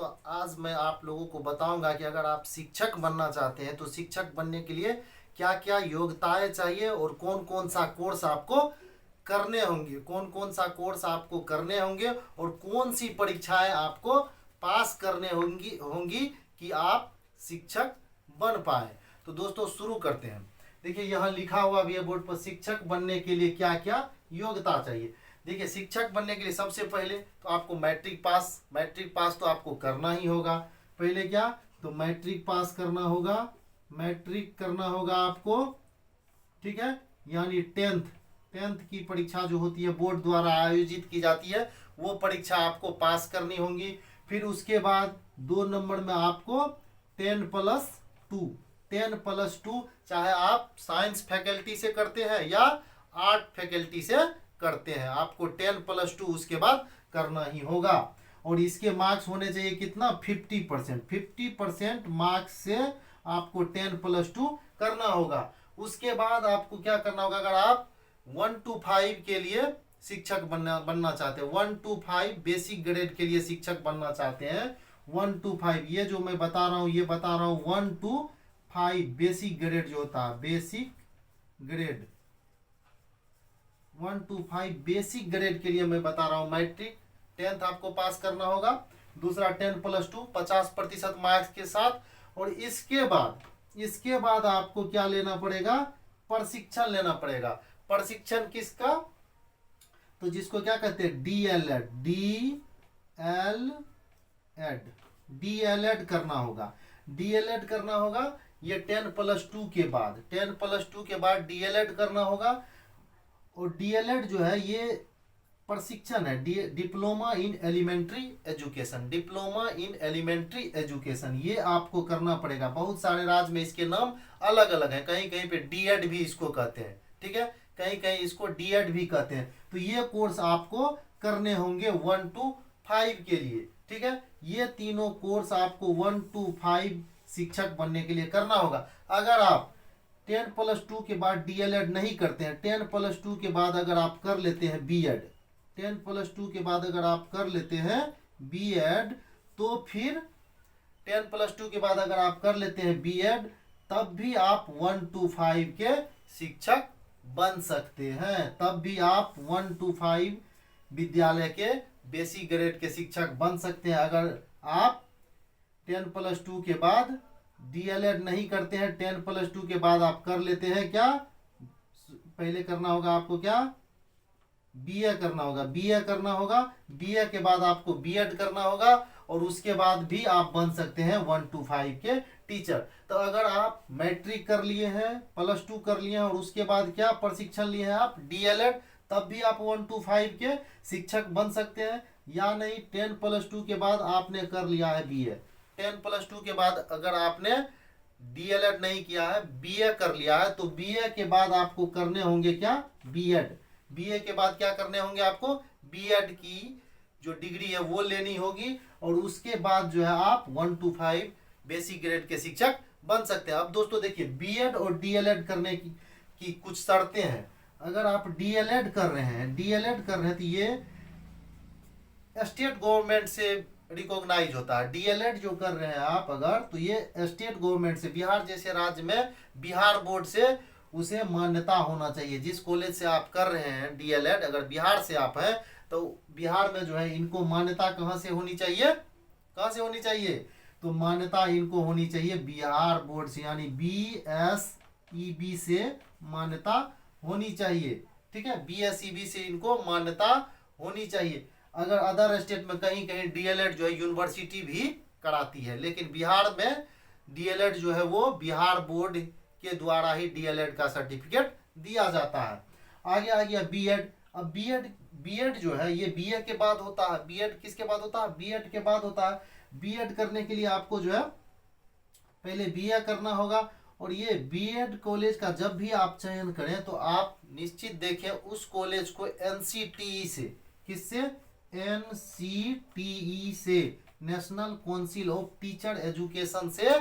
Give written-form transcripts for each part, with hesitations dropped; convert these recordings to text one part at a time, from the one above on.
तो आज मैं आप लोगों को बताऊंगा कि अगर आप शिक्षक बनना चाहते हैं तो शिक्षक बनने के लिए क्या क्या योग्यताएं चाहिए और कौन कौन सा कोर्स आपको करने होंगे, कौन कौन सा कोर्स आपको करने होंगे और कौन सी परीक्षाएं आपको पास करने होंगी होंगी कि आप शिक्षक बन पाए। तो दोस्तों शुरू करते हैं। देखिए यहाँ लिखा हुआ भी है बोर्ड पर, शिक्षक बनने के लिए क्या क्या योग्यता चाहिए। देखिए शिक्षक बनने के लिए सबसे पहले तो आपको मैट्रिक पास तो आपको करना ही होगा। पहले क्या, तो मैट्रिक पास करना होगा, मैट्रिक करना होगा आपको, ठीक है। यानी टेंथ की परीक्षा जो होती है बोर्ड द्वारा आयोजित की जाती है, वो परीक्षा आपको पास करनी होगी। फिर उसके बाद 2 नंबर में आपको 10+2 चाहे आप साइंस फैकल्टी से करते हैं या आर्ट फैकल्टी से करते हैं, आपको 10+2 उसके बाद करना ही होगा। और इसके मार्क्स होने चाहिए कितना, 50% मार्क्स से आपको 10+2 करना होगा। उसके बाद आपको क्या करना होगा, अगर आप 1 to 5 के लिए शिक्षक बनना चाहते हैं, 1 to 5 बेसिक ग्रेड के लिए शिक्षक बनना चाहते हैं, 1 to 5 ये जो मैं बता रहा हूँ 1 to 5 बेसिक ग्रेड जो होता है, basic grade 1 to 5 basic grade के लिए मैं बता रहा हूँ। मैट्रिक 10th आपको पास करना होगा, दूसरा 10+2 50% मार्क्स के साथ। और इसके बाद आपको क्या लेना पड़ेगा, प्रशिक्षण लेना पड़ेगा। प्रशिक्षण किसका, तो जिसको क्या कहते हैं डीएलएड करना होगा, डीएलएड करना होगा। ये 10+2 के बाद डीएलएड करना होगा। और डीएलएड जो है ये प्रशिक्षण है, डिप्लोमा इन एलिमेंट्री एजुकेशन, ये आपको करना पड़ेगा। बहुत सारे राज्य में इसके नाम अलग अलग हैं, कहीं कहीं पे डीएड भी इसको कहते हैं, ठीक है, कहीं कहीं इसको डीएड भी कहते हैं। तो ये कोर्स आपको करने होंगे 1 to 5 के लिए, ठीक है। ये तीनों कोर्स आपको 1 to 5 शिक्षक बनने के लिए करना होगा। अगर आप 10+2 के बाद डीएलएड नहीं करते हैं, 10+2 के बाद अगर आप कर लेते हैं बीएड, 10+2 के बाद अगर आप कर लेते हैं बीएड, तो फिर 10+2 के बाद अगर आप कर लेते हैं बीएड, तब भी आप 1 to 5 के शिक्षक बन सकते हैं, तब भी आप 1 to 5 विद्यालय के बेसिक ग्रेड के शिक्षक बन सकते हैं। अगर आप 10+2 के बाद डीएलएड नहीं करते हैं, 10+2 के बाद आप कर लेते हैं क्या, पहले करना होगा आपको क्या, बीए करना होगा, बीए के बाद आपको बीएड करना होगा। और उसके बाद भी आप बन सकते हैं 1 to 5 के टीचर। तो अगर आप मैट्रिक कर लिए हैं, +2 कर लिए हैं और उसके बाद क्या प्रशिक्षण लिए हैं आप डीएलएड, तब भी आप 1 to 5 के शिक्षक बन सकते हैं। या नहीं 10+2 के बाद आपने कर लिया है बीए, 10+2 के बाद अगर आपने डीएलएड नहीं किया है, बीए कर लिया है, तो बीए के बाद आपको करने होंगे क्या, बीएड। बीए के बाद क्या करने होंगे आपको, बीएड की जो डिग्री है वो लेनी होगी। और उसके बाद जो है आप 1 to 5 बेसिक ग्रेड के शिक्षक बन सकते हैं। अब दोस्तों देखिए बीएड और डीएलएड करने की कुछ शर्तें हैं। अगर आप डीएलएड कर रहे हैं तो ये स्टेट गवर्नमेंट से रिकॉग्नाइज होता है। डीएलएड जो कर रहे हैं आप अगर, तो ये स्टेट गवर्नमेंट से, बिहार जैसे राज्य में बिहार बोर्ड से उसे मान्यता होना चाहिए। जिस कॉलेज से आप कर रहे हैं डीएलएड, अगर बिहार से आप हैं तो बिहार में जो है इनको मान्यता कहाँ से होनी चाहिए, तो मान्यता इनको होनी चाहिए बिहार बोर्ड से, यानी बीएसईबी से मान्यता होनी चाहिए, ठीक है, बीएसईबी से इनको मान्यता होनी चाहिए। अगर अदर स्टेट में कहीं कहीं डीएलएड जो है यूनिवर्सिटी भी कराती है, लेकिन बिहार में डीएलएड जो है वो बिहार बोर्ड के द्वारा ही डीएलएड का सर्टिफिकेट दिया जाता है। आगे आ गया बीएड। अब बीएड जो है ये बीए के बाद होता है। बीएड किसके बाद होता है, बीएड के बाद होता है। बीएड करने के लिए आपको जो है पहले बीए करना होगा। और ये बीएड कॉलेज का जब भी आप चयन करें तो आप निश्चित देखें उस कॉलेज को एनसीटीई से, किससे, एनसीटीई से, national council of teacher education से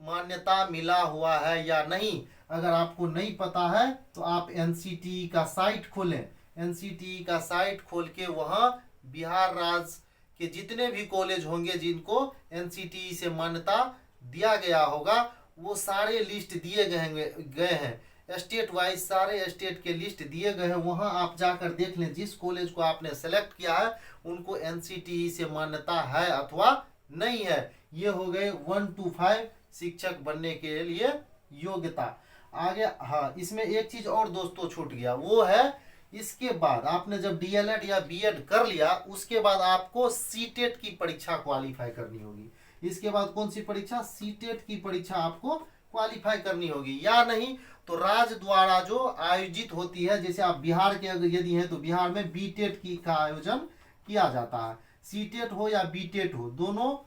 मान्यता मिला हुआ है या नहीं। अगर आपको नहीं पता है तो आप एनसीटीई का साइट खोलें, एनसीटीई का साइट खोल के वहाँ बिहार राज्य कि जितने भी कॉलेज होंगे जिनको एनसीटीई से मान्यता दिया गया होगा वो सारे लिस्ट दिए गए हैं, स्टेट वाइज सारे स्टेट के लिस्ट दिए गए हैं। वहां आप जाकर देख लें जिस कॉलेज को आपने सेलेक्ट किया है उनको एनसीटीई से मान्यता है अथवा नहीं है। ये हो गए 1 to 5 शिक्षक बनने के लिए योग्यता। आगे हाँ, इसमें एक चीज और दोस्तों छूट गया, वो है इसके बाद आपने जब डीएलएड या बीएड कर लिया उसके बाद आपको सीटेट की परीक्षा क्वालिफाई करनी होगी। इसके बाद कौन सी परीक्षा? सीटेट की परीक्षा आपको क्वालिफाई करनी होगी, या नहीं तो राज्य द्वारा जो आयोजित होती है, जैसे आप बिहार के अगर यदि हैं तो बिहार में बीटेट की का आयोजन किया जाता है। सीटेट हो या बीटेट हो, दोनों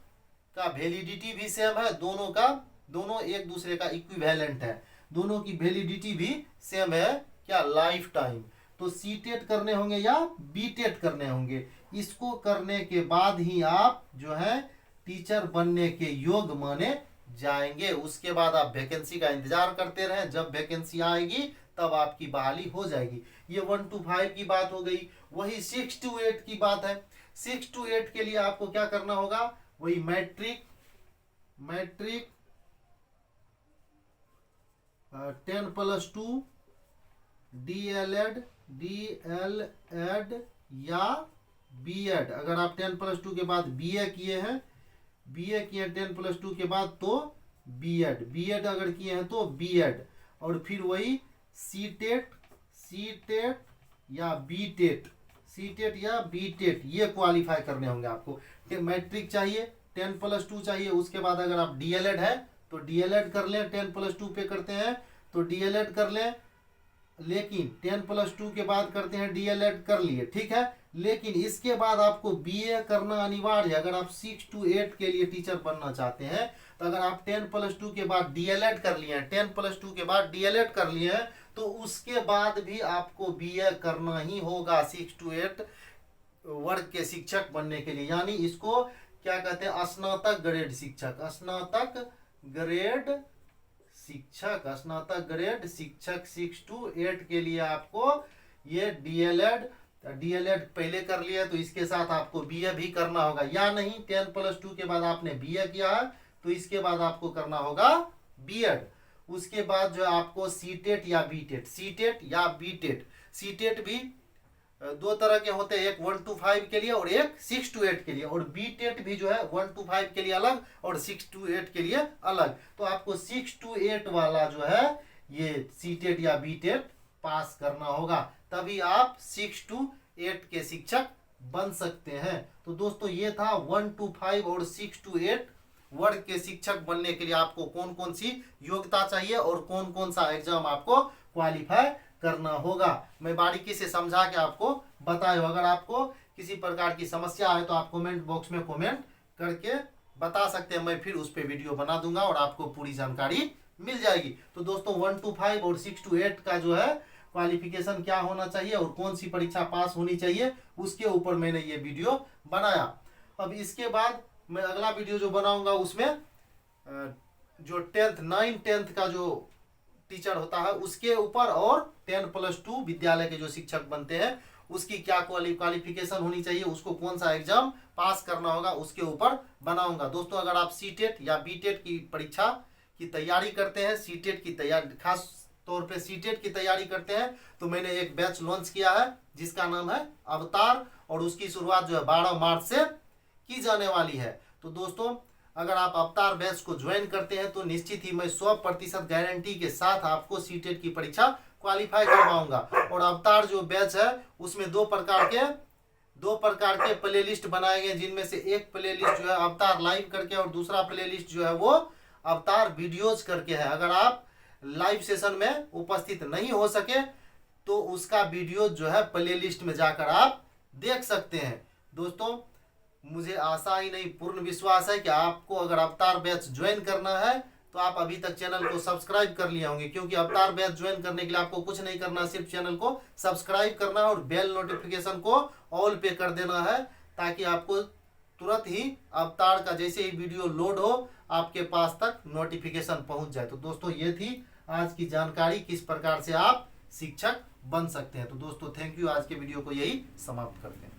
का वैलिडिटी भी सेम है, दोनों एक दूसरे का इक्विवेलेंट है, दोनों की वैलिडिटी भी सेम है, क्या? Life time. तो सीटेट करने होंगे या बीटेट करने होंगे। इसको करने के बाद ही आप जो है टीचर बनने के योग्य माने जाएंगे। उसके बाद आप वैकेंसी का इंतजार करते रहें, जब वैकेंसी आएगी तब आपकी बहाली हो जाएगी। ये 1 to 5 की बात हो गई। वही 6 to 8 की बात है। 6 to 8 के लिए आपको क्या करना होगा? वही मैट्रिक 10+2 डीएलएड या बीएड। अगर आप 10+2 के बाद बीए किए हैं 10+2 के बाद तो बीएड अगर किए हैं तो बीएड, और फिर वही सीटेट या बीटेट ये क्वालिफाई करने होंगे आपको। मैट्रिक चाहिए, 10+2 चाहिए। उसके बाद अगर आप डीएलएड है तो डीएलएड कर लें, 10+2 पे करते हैं तो डीएलएड कर लें, लेकिन 10+2 के बाद करते हैं डीएलएड कर लिए, ठीक है। लेकिन इसके बाद आपको बीए करना अनिवार्य है। अगर आप 6 to 8 के लिए टीचर बनना चाहते हैं तो अगर आप 10+2 के बाद डीएलएड कर लिए हैं, 10+2 के बाद डीएलएड कर लिए हैं तो उसके बाद भी आपको बीए करना ही होगा 6 to 8 वर्ग के शिक्षक बनने के लिए। यानी इसको क्या कहते हैं? स्नातक ग्रेड शिक्षक 6 to 8 के लिए आपको ये डीएलएड पहले कर लिया तो इसके साथ आपको बीए भी करना होगा, या नहीं 10+2 के बाद आपने बीए किया है तो इसके बाद आपको करना होगा बीएड। उसके बाद जो आपको सीटेट या बीटेट, सीटेट भी दो तरह के होते हैं, एक 1 to 5 के लिए और एक 6 to 8 के लिए, और बीटेट भी जो है 1 to 5 के लिए अलग और 6 to 8 के लिए अलग। तो आपको 6 to 8 वाला जो है ये सीटेट या बीटेट पास करना होगा, तभी आप 6 to 8 के शिक्षक बन सकते हैं। तो दोस्तों ये था 1 to 5 और 6 to 8 वर्ग के शिक्षक बनने के लिए आपको कौन कौन सी योग्यता चाहिए और कौन कौन सा एग्जाम आपको क्वालिफाई करना होगा। मैं बारीकी से समझा के आपको बताया। अगर आपको किसी प्रकार की समस्या है तो आप कमेंट बॉक्स में कमेंट करके बता सकते हैं, मैं फिर उस पर वीडियो बना दूंगा और आपको पूरी जानकारी मिल जाएगी। तो दोस्तों 1 to 5 और 6 to 8 का जो है क्वालिफिकेशन क्या होना चाहिए और कौन सी परीक्षा पास होनी चाहिए उसके ऊपर मैंने ये वीडियो बनाया। अब इसके बाद मैं अगला वीडियो जो बनाऊंगा उसमें जो 9 10th का जो टीचर होता है उसके ऊपर और 10+2 विद्यालय के जो शिक्षक बनते हैं उसकी क्या क्वालिफिकेशन होनी चाहिए, उसको कौन सा एग्जाम पास करना होगा उसके ऊपर बनाऊंगा। दोस्तों अगर आप सीटेट या बीटेट की परीक्षा की तैयारी करते हैं, सीटेट की तैयारी खास तौर पे सीटेट की तैयारी करते हैं, तो मैंने एक बैच लॉन्च किया है जिसका नाम है अवतार, और उसकी शुरुआत जो है 12 मार्च से की जाने वाली है। तो दोस्तों अगर आप अवतार बैच को ज्वाइन करते हैं तो निश्चित ही मैं 100% गारंटी के साथ आपको सीटेट की परीक्षा क्वालिफाई करवाऊंगा। और अवतार जो बैच है उसमें दो प्रकार के प्ले लिस्ट बनाए गए, जिनमें से एक प्ले लिस्ट जो है अवतार लाइव करके और दूसरा प्ले लिस्ट जो है वो अवतार वीडियोज करके है। अगर आप लाइव सेशन में उपस्थित नहीं हो सके तो उसका वीडियो जो है प्ले लिस्ट में जाकर आप देख सकते हैं। दोस्तों मुझे आशा ही नहीं पूर्ण विश्वास है कि आपको अगर अवतार बैच ज्वाइन करना है तो आप अभी तक चैनल को सब्सक्राइब कर लिए होंगे, क्योंकि अवतार बैच ज्वाइन करने के लिए आपको कुछ नहीं करना, सिर्फ चैनल को सब्सक्राइब करना है और बेल नोटिफिकेशन को ऑल पे कर देना है, ताकि आपको तुरंत ही अवतार का जैसे ही वीडियो लोड हो आपके पास तक नोटिफिकेशन पहुंच जाए। तो दोस्तों ये थी आज की जानकारी, किस प्रकार से आप शिक्षक बन सकते हैं। तो दोस्तों थैंक यू, आज के वीडियो को यही समाप्त करते हैं।